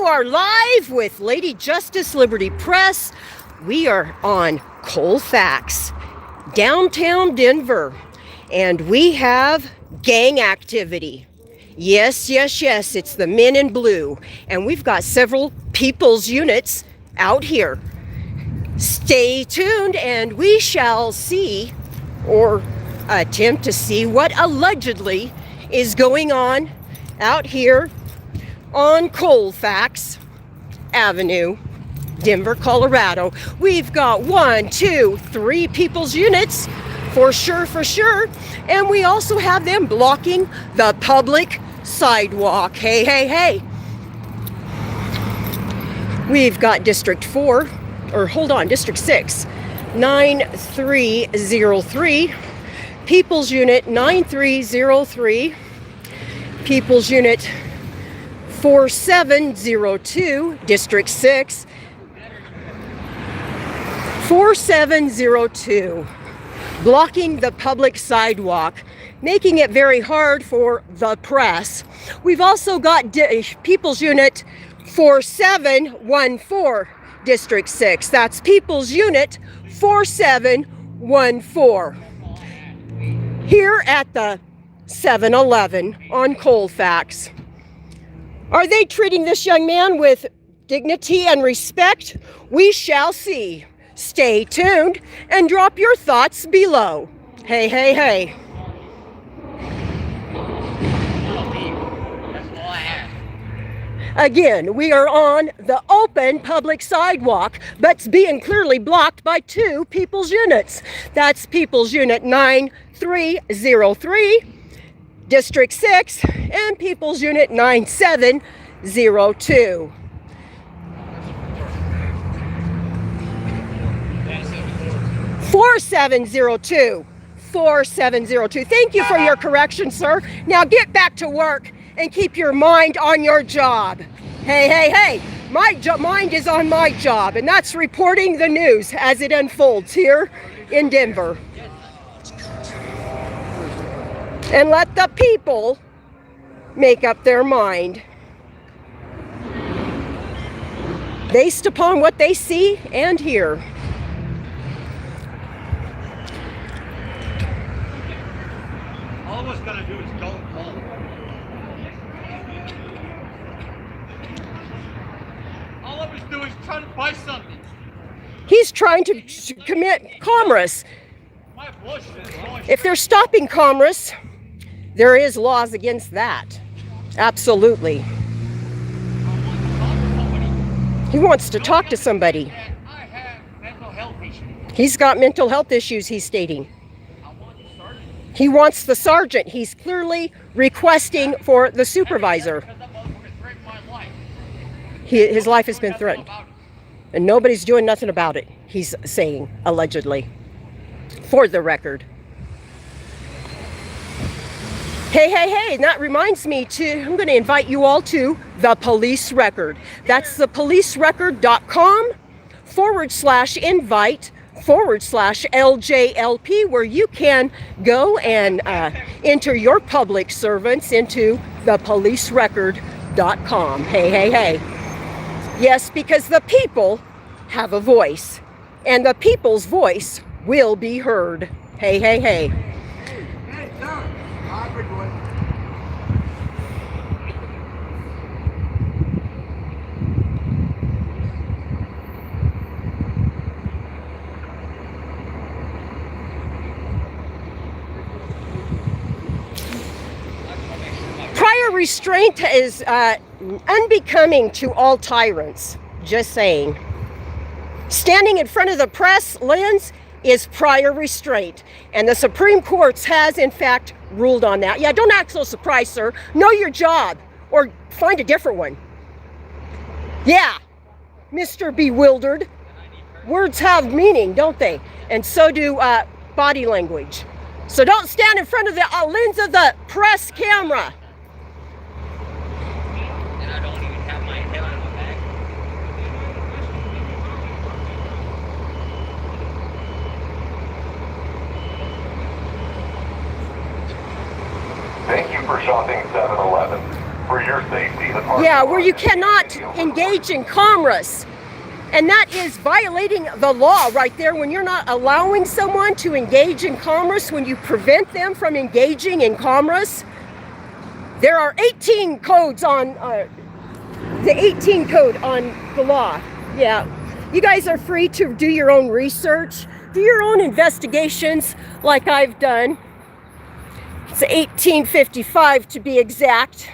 are live with Lady Justice Liberty Press. We are on Colfax, downtown Denver, and we have gang activity. Yes, yes, yes, it's the men in blue, and we've got several people's units out here. Stay tuned, and we shall see, or attempt to see, what allegedly is going on out here on Colfax Avenue, Denver, Colorado. We've got 1, 2, 3 people's units for sure, and we also have them blocking the public sidewalk. Hey, hey, hey. We've got District 4, or hold on, District 6, 9303, People's Unit 9303, People's Unit 4702, District 6, 4702, blocking the public sidewalk, making it very hard for the press. We've also got People's Unit 4714, District 6. That's People's Unit 4714. Here at the 7-Eleven on Colfax. Are they treating this young man with dignity and respect? We shall see. Stay tuned and drop your thoughts below. Hey, hey, hey. Again, we are on the open public sidewalk, but it's being clearly blocked by 2 people's units. That's People's Unit 9303, District 6, and People's Unit 9702. Four 4702. Thank you for your correction, sir. Now get back to work and keep your mind on your job. Hey, hey, hey. My mind is on my job, and that's reporting the news as it unfolds here in Denver. And let the people make up their mind based upon what they see and hear. All I was gonna do is go home. All I was doing is trying to buy something. He's trying to commit commerce. If they're stopping commerce, there is laws against that. Absolutely. He wants to talk to somebody. I have mental health issues. He's got mental health issues, he's stating. He wants the sergeant. He's clearly requesting for the supervisor. His life has been threatened. And nobody's doing nothing about it, he's saying, allegedly. For the record. Hey, hey, hey, and that reminds me I'm going to invite you all to the police record. That's thepolicerecord.com/invite/LJLP, where you can go and enter your public servants into thepolicerecord.com. Hey, hey, hey. Yes, because the people have a voice, and the people's voice will be heard. Hey, hey, hey. Hey, sir. Prior restraint is unbecoming to all tyrants. Just saying. Standing in front of the press lens is prior restraint. And the Supreme Court has, in fact, ruled on that. Yeah, don't act so surprised, sir. Know your job, or find a different one. Yeah, Mr. Bewildered. Words have meaning, don't they? And so do body language. So don't stand in front of the lens of the press camera. And I don't even have my head on my back. Thank you for shopping 7-Eleven. For for your safety. Yeah, where you cannot engage in commerce. And that is violating the law right there when you're not allowing someone to engage in commerce, when you prevent them from engaging in commerce. There are 18 codes on, the 18 code on the law. Yeah, you guys are free to do your own research, do your own investigations like I've done. It's 1855 to be exact.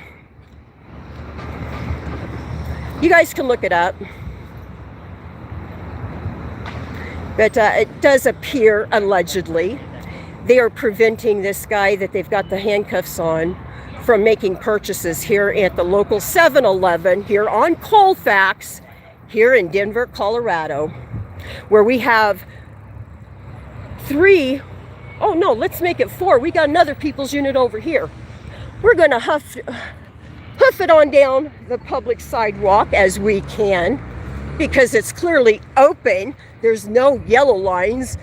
You guys can look it up. But it does appear, allegedly, they are preventing this guy that they've got the handcuffs on from making purchases here at the local 7-Eleven here on Colfax, here in Denver, Colorado, where we have 3, oh no, let's make it 4. We got another people's unit over here. We're gonna hoof it on down the public sidewalk as we can, because it's clearly open. There's no yellow lines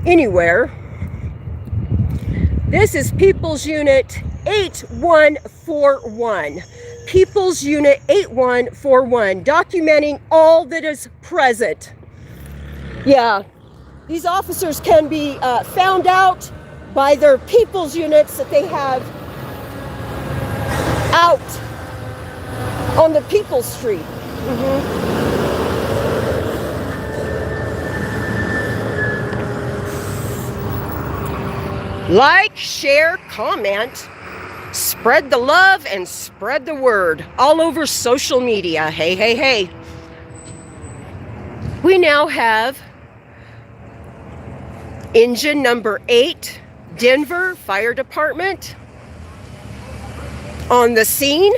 anywhere. This is People's Unit 8141. People's Unit 8141, documenting all that is present. Yeah, these officers can be found out by their People's Units that they have out on the People's Street. Like, share, comment, spread the love and spread the word all over social media. Hey, hey, hey. We now have engine number 8, Denver Fire Department on the scene.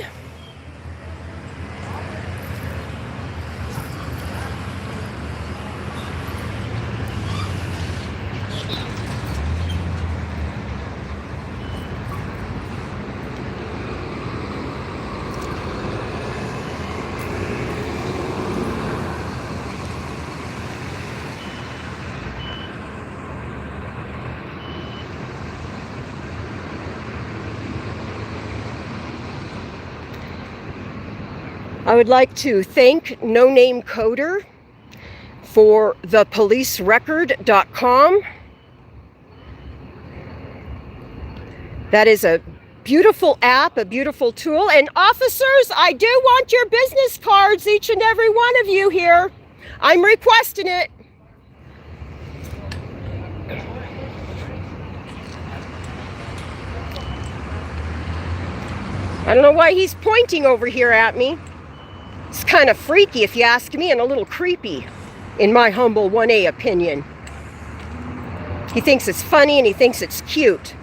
I would like to thank No Name Coder for the policerecord.com. That is a beautiful app, a beautiful tool. And officers, I do want your business cards, each and every one of you here. I'm requesting it. I don't know why he's pointing over here at me. It's kind of freaky if you ask me, and a little creepy, in my humble 1A opinion. He thinks it's funny and he thinks it's cute.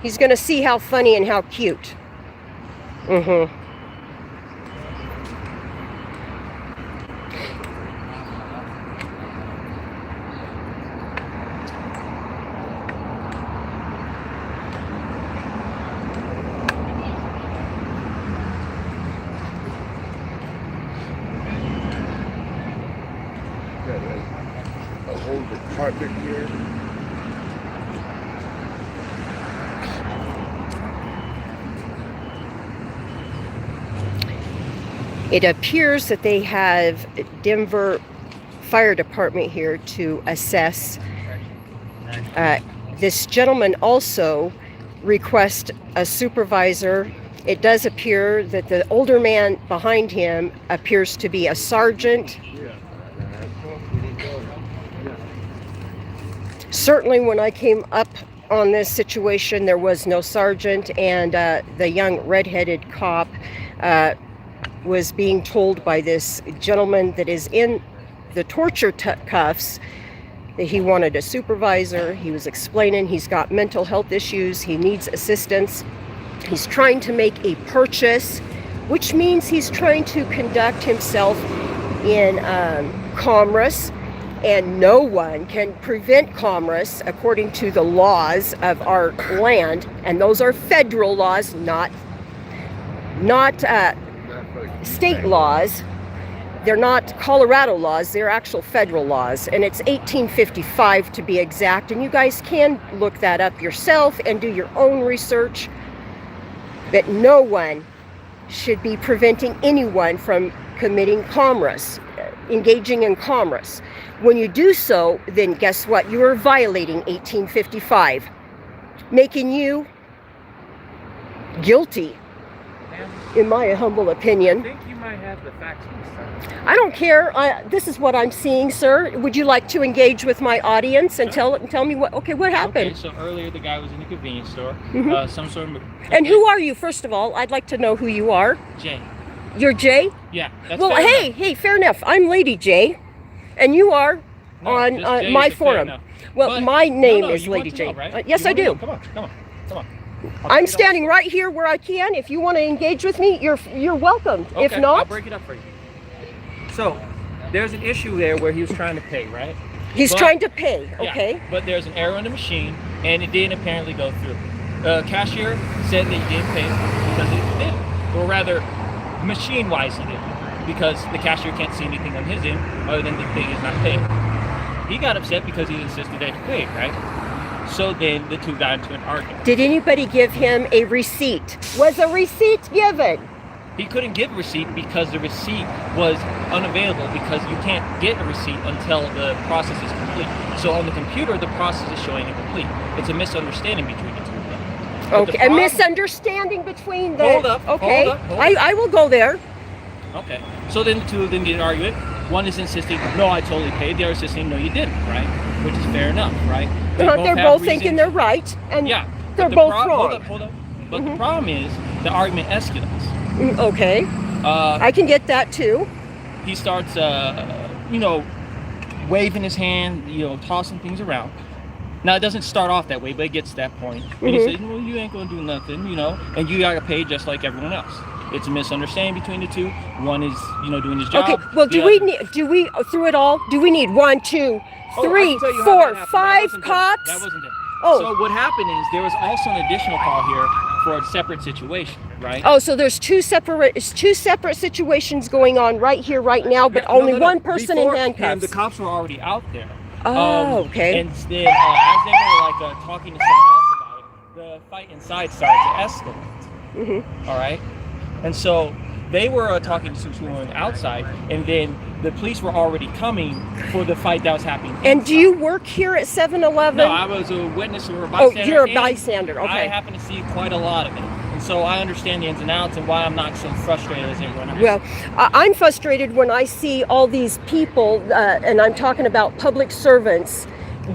He's gonna see how funny and how cute. Carpet here. It appears that they have Denver Fire Department here to assess. This gentleman also requests a supervisor. It does appear that the older man behind him appears to be a sergeant. Certainly when I came up on this situation, there was no sergeant, and the young redheaded cop was being told by this gentleman that is in the torture cuffs that he wanted a supervisor. He was explaining he's got mental health issues, he needs assistance. He's trying to make a purchase, which means he's trying to conduct himself in commerce. And no one can prevent commerce according to the laws of our land, and those are federal laws, not state laws. They're not Colorado laws, they're actual federal laws, and it's 1855 to be exact, and you guys can look that up yourself and do your own research. That no one should be preventing anyone from committing commerce, engaging in commerce. When you do so, then guess what? You are violating 1855, making you guilty, in my humble opinion. I think you might have the facts mixed up. I don't care. This is what I'm seeing, sir. Would you like to engage with my audience and tell me what happened? Okay, so earlier the guy was in the convenience store. Some sort of... And who are you, first of all? I'd like to know who you are. Jay. You're Jay? Yeah. That's Well, fair enough. hey, fair enough. I'm Lady J, and you are No, on just Jay my is fair forum. enough. Well, But- my name no, is you want Lady to J. know, right? Yes, You I want to do. know. Come on. I'm standing right here where I can. If you want to engage with me, you're welcome. Okay, If I'll not, break it up for you. So, there's an issue there where he was trying to pay, right? he's But- trying to pay. Yeah, Okay. but there's an error on the machine, and it didn't apparently go through. Cashier said that he didn't pay because it didn't. Or rather, machine-wise he didn't. Because the cashier can't see anything on his end other than the thing is not paid. He got upset because he insisted that he paid, right? So then the two got into an argument. Did anybody give him a receipt? Was a receipt given? He couldn't give a receipt because the receipt was unavailable because you can't get a receipt until the process is complete. So on the computer, the process is showing incomplete. It's a misunderstanding between the two of them. But the Okay, a problem- misunderstanding between the... Hold up, Okay, hold up. I will go there. Okay. So then the two of them get an argument. One is insisting, no, I totally paid. The other is insisting, no, you didn't, right? Which is fair enough, right? They're have both reasons- thinking they're right, and Yeah. they're but the both pro- wrong. Hold up. But the problem is, the argument escalates. Okay, I can get that too. He starts, waving his hand, tossing things around. Now, it doesn't start off that way, but it gets to that point. And he says, well, you ain't going to do nothing, and you got to pay just like everyone else. It's a misunderstanding between the two. One is, doing his job. Okay, well, The do we, through it all, do we need 1, 2, Oh, I 3, can tell you how 4, that happened. 5 That cops? wasn't it. Oh. So what happened is there was also an additional call here for a separate situation, right? Oh, so there's two separate situations going on right here, right now, but Yeah, only no. one person Before in him, handcuffs. the cops were already out there. Oh, okay. And then as they were talking to someone else about it, the fight inside started to escalate. All right, and so they were talking to someone outside, and then the police were already coming for the fight that was happening. And do you work here at 7-Eleven? No, I was a witness or a Oh, bystander. you're a and bystander, I okay. happen to see quite a lot of it. And so I understand the ins and outs and why I'm not so frustrated as everyone else. Well, I'm frustrated when I see all these people, and I'm talking about public servants,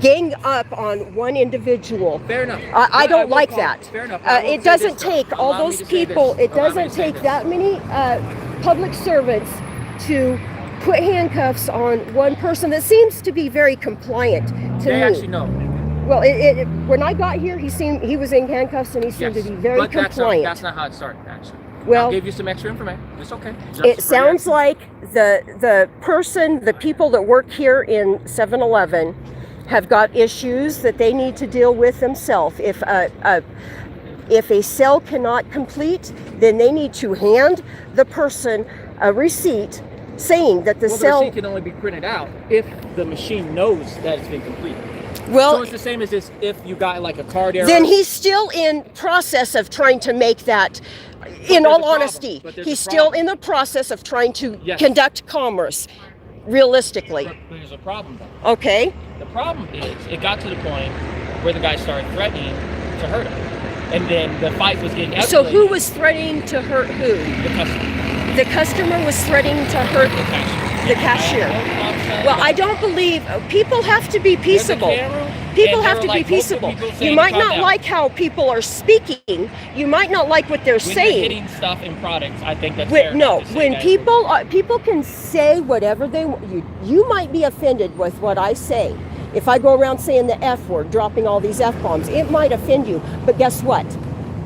gang up on one individual. Fair enough. I But don't will like call- that. Fair enough. I will It say doesn't this, though. take all Allow me those to say people, this. it Allow me doesn't to say take this. that many public servants to put handcuffs on one person that seems to be very compliant to They me. actually know. Well, when I got here, he was in handcuffs and he seemed to be very but compliant. That's not how it started, actually. Well, I'll give you some extra information. It's okay. Just it for sounds your- like the people that work here in 7-Eleven have got issues that they need to deal with themselves. If a cell cannot complete, then they need to hand the person a receipt saying that the Well, cell... the receipt can only be printed out if the machine knows that it's been completed. Well, So it's the same as this if you got like a card error. then he's still in process of trying to make that, in there's all a problem. honesty, But there's he's a still problem. in the process of trying to Yes. conduct commerce, realistically. But there's a problem though. Okay? The problem is it got to the point where the guy started threatening to hurt him. And then the fight was getting escalated. So who was threatening to hurt who? The customer. The customer was threatening to hurt The cashier. the cashier. Well, I don't believe people have to be peaceable. People have to be peaceable. You might not like how people are speaking. You might not like what they're when saying. you're hitting stuff in products, I think that's fair No, enough to say when that. people can say whatever they want. You might be offended with what I say. If I go around saying the F word, dropping all these F-bombs, it might offend you. But guess what?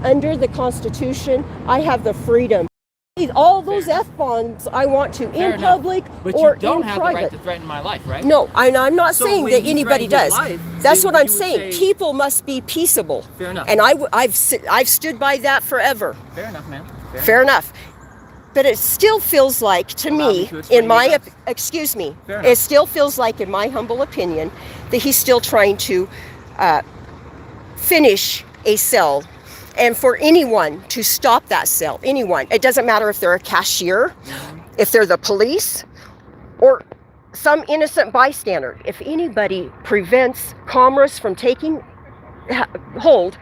Under the Constitution, I have the freedom. All those F-bombs I want to Fair in enough. public But or you don't in have the right private. to threaten my life, right? No, I'm not So saying when that you anybody threaten his does. life, That's then what I'm you would saying. say- People must be peaceable. Fair enough. And I've stood by that forever. Fair enough, man. Fair enough. But it still feels like, to Allow me me, to explain in my, yourself. excuse me, Fair enough. it still feels like, in my humble opinion, that he's still trying to finish a cell And for anyone to stop that sale, anyone, it doesn't matter if they're a cashier, if they're the police, or some innocent bystander. If anybody prevents commerce from taking hold,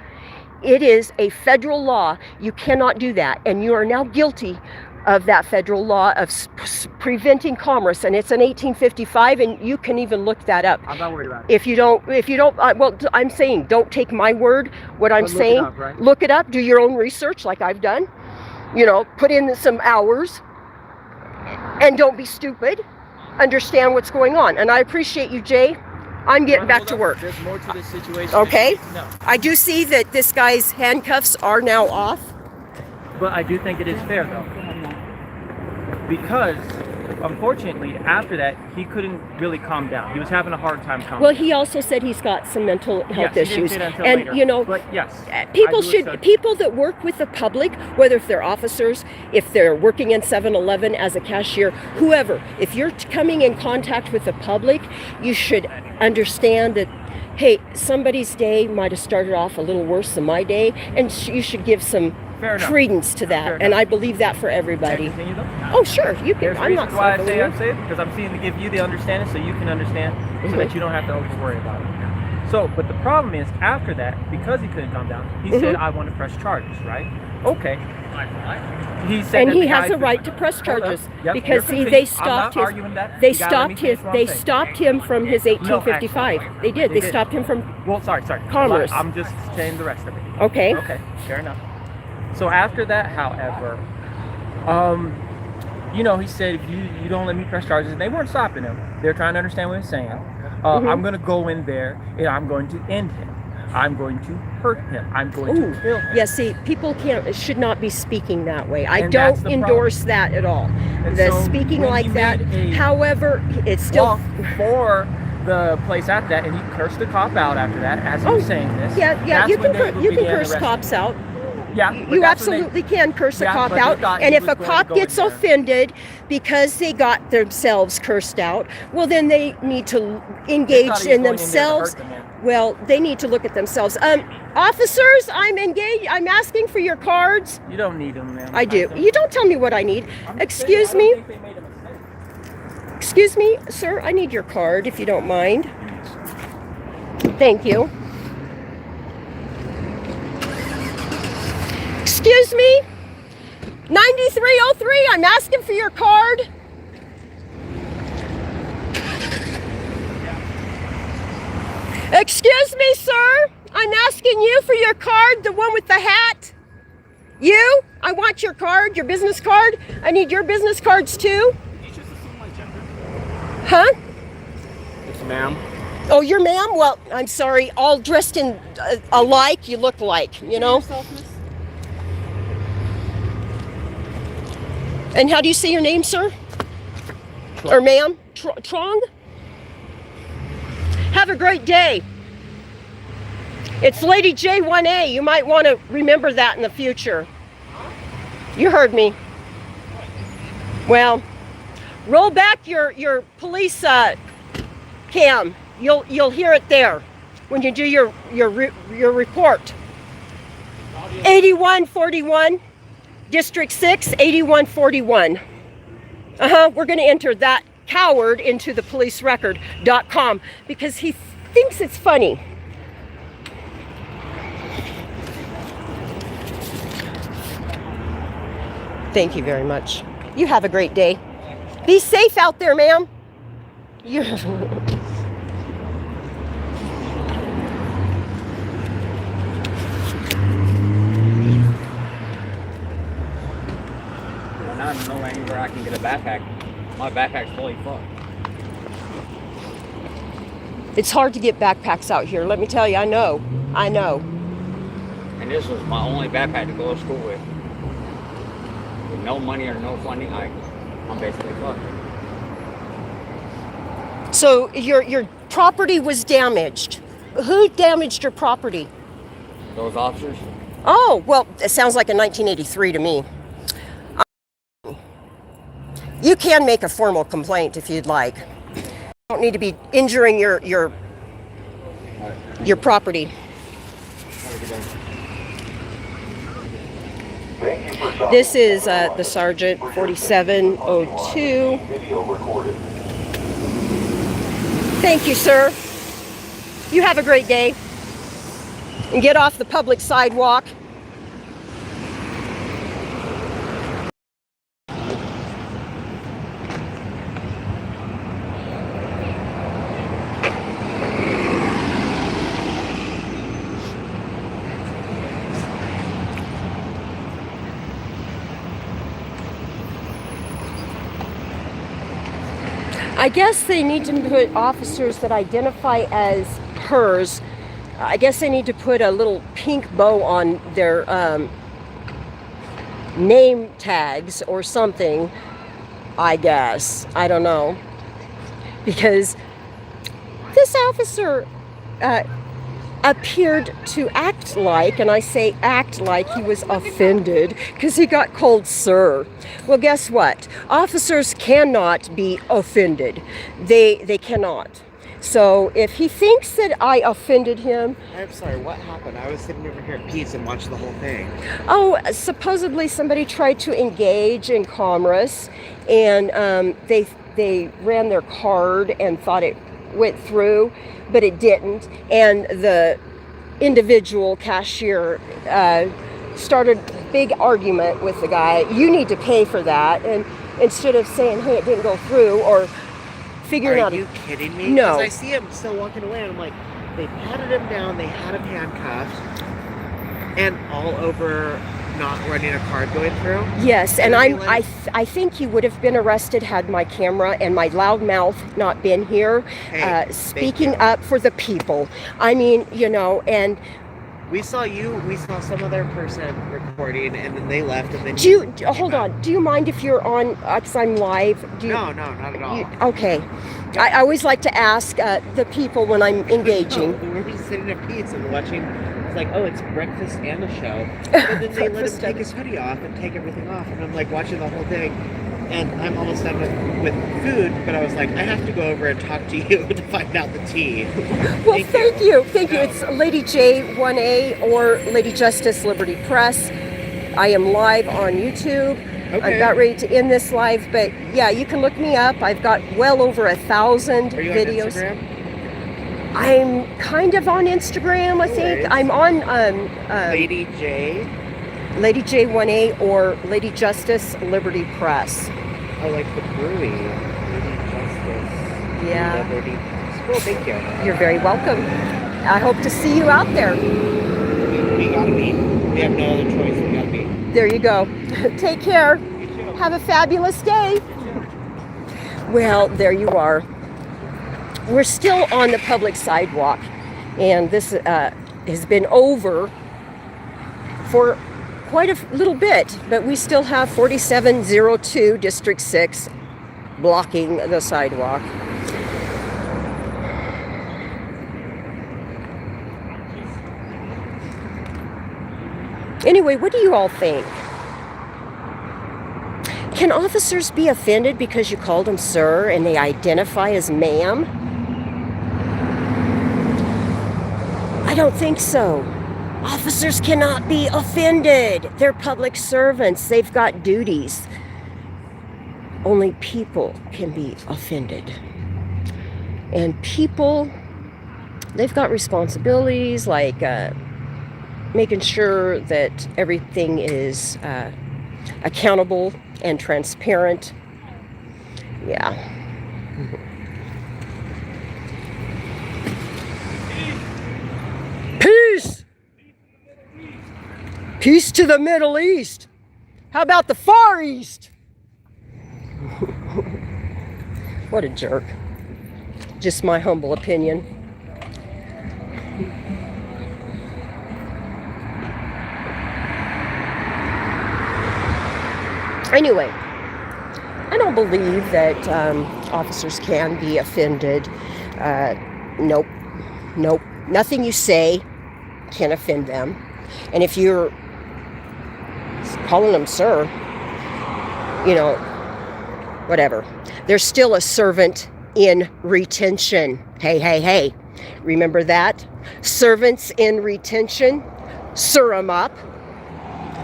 it is a federal law. You cannot do that. And you are now guilty of that federal law of preventing commerce. And it's an 1855, and you can even look that up. I'm not worried about it. If you don't, well, I'm saying, don't take my word. What I'm saying, look it up, right? Look it up, do your own research like I've done. You know, put in some hours, and don't be stupid. Understand what's going on. And I appreciate you, Jay. I'm getting back to work. There's more to this situation. Okay. No. I do see that this guy's handcuffs are now off. But I do think it is fair, though. Because, unfortunately, after that, he couldn't really calm down. He was having a hard time calming Well, down. he also said he's got some mental health Yes, he didn't issues. say that until And, later. you know, But yes, people that work with the public, whether if they're officers, if they're working in 7-Eleven as a cashier, whoever, if you're coming in contact with the public, you should understand that, hey, somebody's day might have started off a little worse than my day, and you should give some Fair enough. credence to that. Fair And enough. I believe that for everybody. Can I continue, though? Oh, sure, you can. There's I'm not reasons why I stopping say you. I say it, because I'm seeing to give you the understanding so you can understand, so that you don't have to always worry about it. So, but the problem is, after that, because he couldn't calm down, he said, I want to press charges, right? Okay. He said And that he the has guy- a right to press Hold up. charges Yep, because you're see, confused. they I'm stopped not arguing that. they You gotta let me stopped finish his what they I'm saying. stopped him from his 1855. actually, They did. they They did. stopped him from Well, sorry. Commerce. I'm just saying the rest of it. okay. Okay, fair enough. So after that, however, you know, he said, if you don't let me press charges, and they weren't stopping him. They're trying to understand what he's saying. I'm going to go in there, and I'm going to end him. I'm going to hurt him. I'm going Ooh. to kill him. Yeah, see, people should not be speaking that way. I And that's don't the endorse that at all. And The so speaking when like he that. made a However, it's still walk for the place after that, and he cursed the cop out after that as he was saying this. yeah, That's you when can they you can began curse arresting cops him. out. Yeah, but You that's when they- absolutely can curse a Yeah, cop but he out, thought and he if a was going to cop go gets in there. offended because they got themselves cursed out, well, then they need to engage thought he was in going in there to themselves. hurt the man. Well, they need to look at themselves. Officers, I'm engaged. I'm asking for your cards. You don't need them, man. I do. You don't tell me what I need. Excuse me. Excuse me, sir. I need your card if you don't mind. Thank you. Excuse me? 9303, I'm asking for your card. Excuse me, sir. I'm asking you for your card, the one with the hat. You? I want your card, your business card. I need your business cards too. Huh? It's ma'am. Oh, you're ma'am? Well, I'm sorry. All dressed in alike, you look like, you know? And how do you say your name, sir? Or ma'am? Trong? Have a great day. It's Lady J1A. You might want to remember that in the future. You heard me. Well, roll back your police cam. You'll hear it there when you do your report. 8141, District 6, 8141. We're going to enter that coward into the policerecord.com because he thinks it's funny. Thank you very much. You have a great day. Be safe out there, ma'am. You. Now I know anywhere I can get a backpack. My backpack's fully full. It's hard to get backpacks out here. Let me tell you, I know. And this was my only backpack to go to school with. With no money or no funding, I'm basically fucked. So your property was damaged. Who damaged your property? Those officers, Oh, well, it sounds like a 1983 to me. You can make a formal complaint if you'd like. You don't need to be injuring your property. This is the Sergeant 4702. Thank you, sir. You have a great day. And get off the public sidewalk. I guess they need to put officers that identify as hers. I guess they need to put a little pink bow on their name tags or something, I guess. I don't know. Because this officer appeared to act like, and I say act like, he was offended because he got called sir. Well, guess what? Officers cannot be offended. They cannot. So if he thinks that I offended him... I'm sorry, what happened? I was sitting over here at peace and watched the whole thing. Oh, supposedly somebody tried to engage in commerce, and they ran their card and thought it went through, but it didn't. And the individual cashier started a big argument with the guy. You need to pay for that. And instead of saying, hey, it didn't go through, or figuring out... Are you kidding me? No. Because I see him still walking away, and I'm like, they patted him down, they had him handcuffed, and all over not running a card going through? Yes, and I think he would have been arrested had my camera and my loud mouth not been here, speaking up for the people. I mean, you know, and... We saw some other person recording, and then they left, and then hold on. Do you mind if you're on, because I'm live? No, not at all. Okay. I always like to ask the people when I'm engaging. No, we were just sitting at peace and watching. It's like, oh, it's breakfast and a show. And then they let him take his hoodie off and take everything off, and I'm like watching the whole thing. And I'm almost done with food, but I was like, I have to go over and talk to you to find out the tea. Well, thank you. Thank you. It's Lady J1A or Lady Justice Liberty Press. I am live on YouTube. Okay. I'm about ready to end this live, but yeah, you can look me up. I've got well over 1,000 videos. On Instagram? I'm kind of on Instagram, I think. Right. I'm on Lady J1A or Lady Justice Liberty Press. I like the brewery. Lady Justice. Yeah. Liberty Press. Cool, thank you. You're very welcome. I hope to see you out there. We gotta meet. We have no other choice. We gotta meet. There you go. Take care. You too. Have a fabulous day. Well, there you are. We're still on the public sidewalk, and this has been over for quite a little bit, but we still have 4702 District 6 blocking the sidewalk. Anyway, what do you all think? Can officers be offended because you called them sir and they identify as ma'am? I don't think so. Officers cannot be offended. They're public servants. They've got duties. Only people can be offended. And people, they've got responsibilities like making sure that everything is accountable and transparent. Yeah. Peace! Peace to the Middle East. How about the Far East? What a jerk. Just my humble opinion. Anyway, I don't believe that officers can be offended. Nope. Nothing you say can offend them. And if you're calling them sir, you know, whatever. There's still a servant in retention. Hey. Remember that? Servants in retention, sir 'em up.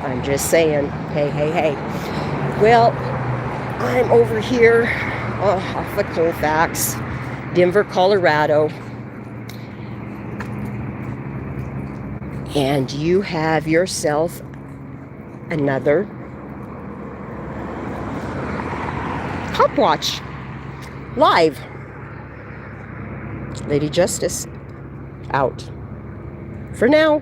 I'm just saying. Hey, hey, hey. Well, I'm over here off of Colfax, Denver, Colorado. And you have yourself another COPWATCH live. Lady Justice out for now.